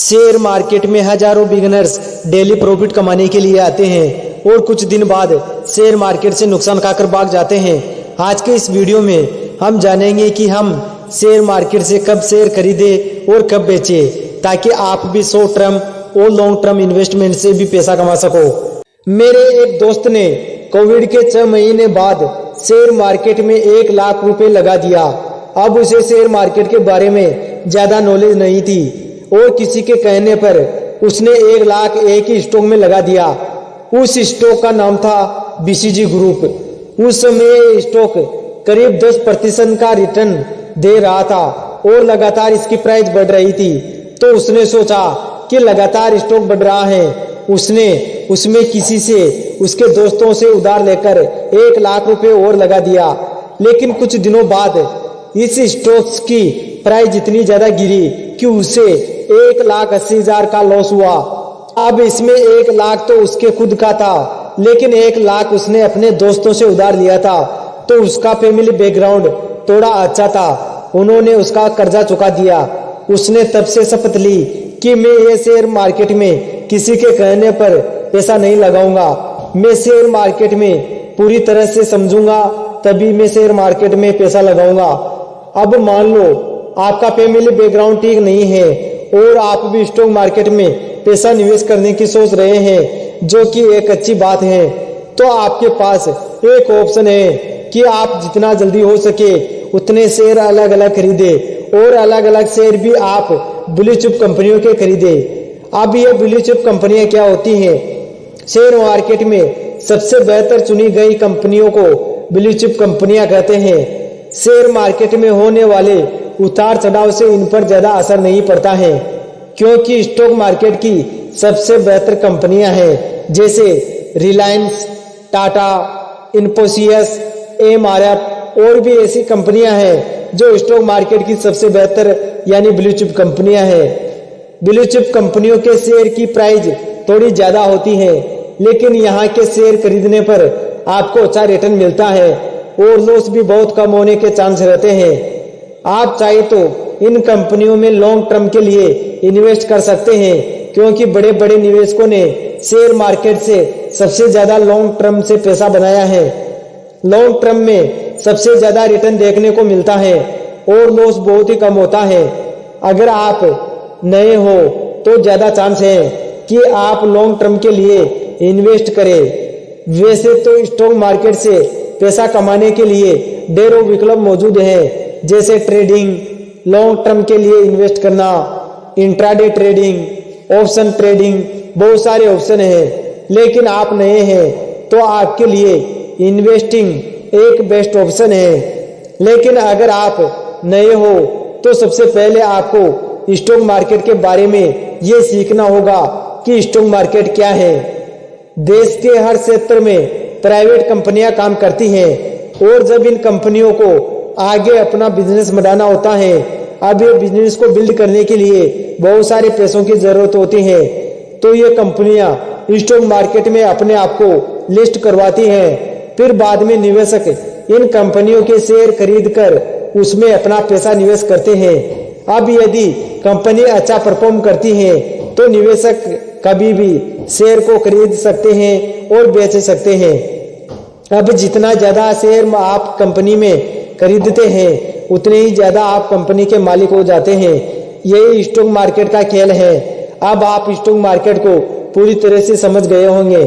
Share market में हजारों beginners daily profit कमाने के लिए आते हैं और कुछ दिन बाद शेयर मार्केट से नुकसान खाकर भाग जाते हैं। आज के इस वीडियो में हम जानेंगे कि हम शेयर मार्केट से कब शेयर खरीदें और कब बेचें, ताकि आप भी शॉर्ट टर्म और लॉन्ग टर्म इन्वेस्टमेंट से भी पैसा कमा सको। मेरे एक दोस्त ने कोविड के 6 महीने बाद शेयर मार्केट में 1 लाख रुपए लगा दिया। अब उसे शेयर मार्केट के बारे में ज्यादा नॉलेज नहीं थी और किसी के कहने पर उसने 1 लाख एक ही स्टॉक में लगा दिया। उस स्टॉक का नाम था बीसीजी ग्रुप। उस समय ये स्टॉक करीब 10% का रिटर्न दे रहा था और लगातार इसकी प्राइस बढ़ रही थी। तो उसने सोचा कि लगातार स्टॉक बढ़ रहा है। उसने उसमें किसी से, उसके दोस्तों से उधार लेकर 1 लाख रुपए और लगा दिया। लेकिन कुछ दिनों बाद इस स्टॉक की प्राइस इतनी ज्यादा गिरी कि उसे 1,80,000 का लॉस हुआ। अब इसमें 1 लाख तो उसके खुद का था, लेकिन 1 लाख उसने अपने दोस्तों से उधार लिया था। तो उसका फैमिली बैकग्राउंड थोड़ा अच्छा था, उन्होंने उसका कर्जा चुका दिया। उसने तब से शपथ ली कि मैं ये शेयर मार्केट में किसी के कहने पर पैसा नहीं लगाऊंगा। मैं शेयर मार्केट में पूरी तरह से समझूंगा, तभी मैं शेयर मार्केट में पैसा लगाऊंगा। अब मान लो आपका फैमिली बैकग्राउंड ठीक नहीं है और आप भी स्टॉक मार्केट में पैसा निवेश करने की सोच रहे हैं, जो कि एक अच्छी बात है। तो आपके पास एक ऑप्शन है कि आप जितना जल्दी हो सके उतने शेयर अलग अलग खरीदे और अलग अलग शेयर भी आप ब्लू चिप कंपनियों के खरीदे। अब ये ब्लू चिप कंपनियां क्या होती हैं? शेयर मार्केट में सबसे बेहतर चुनी गई कंपनियों को ब्लू चिप कंपनियां कहते हैं। शेयर मार्केट में होने वाले उतार चढ़ाव से इन पर ज्यादा असर नहीं पड़ता है, क्योंकि स्टॉक मार्केट की सबसे बेहतर कंपनियां हैं, जैसे रिलायंस, टाटा, इन्फोसिस, एमआरएफ और भी ऐसी कंपनियां हैं जो स्टॉक मार्केट की सबसे बेहतर यानी ब्लू चिप कंपनियां हैं। ब्लू चिप कंपनियों के शेयर की प्राइस थोड़ी ज्यादा होती है, लेकिन यहाँ के शेयर खरीदने पर आपको अच्छा रिटर्न मिलता है और लॉस भी बहुत कम होने के चांस रहते हैं। आप चाहे तो इन कंपनियों में लॉन्ग टर्म के लिए इन्वेस्ट कर सकते हैं, क्योंकि बड़े बड़े निवेशकों ने शेयर मार्केट से सबसे ज्यादा लॉन्ग टर्म से पैसा बनाया है। लॉन्ग टर्म में सबसे ज्यादा रिटर्न देखने को मिलता है और लॉस बहुत ही कम होता है। अगर आप नए हो तो ज्यादा चांस है कि आप लॉन्ग टर्म के लिए इन्वेस्ट करें। वैसे तो स्टॉक मार्केट से पैसा कमाने के लिए ढेरों विकल्प मौजूद हैं, जैसे ट्रेडिंग, लॉन्ग टर्म के लिए इन्वेस्ट करना, इंट्राडे ट्रेडिंग, ऑप्शन ट्रेडिंग, बहुत सारे ऑप्शन हैं। लेकिन आप नए हैं तो आपके लिए इन्वेस्टिंग एक बेस्ट ऑप्शन है। लेकिन अगर आप नए हो तो सबसे पहले आपको स्टॉक मार्केट के बारे में ये सीखना होगा कि स्टॉक मार्केट क्या है। देश के हर क्षेत्र में प्राइवेट कंपनियां काम करती हैं और जब इन कंपनियों को आगे अपना बिजनेस बढ़ाना होता है, अब ये बिजनेस को बिल्ड करने के लिए बहुत सारे पैसों की जरूरत होती है। तो ये कंपनियां स्टॉक मार्केट में अपने आप को लिस्ट करवाती हैं। फिर बाद में निवेशक इन कंपनियों के शेयर खरीद कर उसमें अपना पैसा निवेश करते हैं। अब यदि कंपनी अच्छा परफॉर्म करती है तो निवेशक कभी भी शेयर को खरीद सकते हैं और बेच सकते हैं। अब जितना ज्यादा शेयर आप कंपनी में खरीदते हैं, उतने ही ज्यादा आप कंपनी के मालिक हो जाते हैं। यही स्टॉक मार्केट का खेल है। अब आप स्टॉक मार्केट को पूरी तरह से समझ गए होंगे।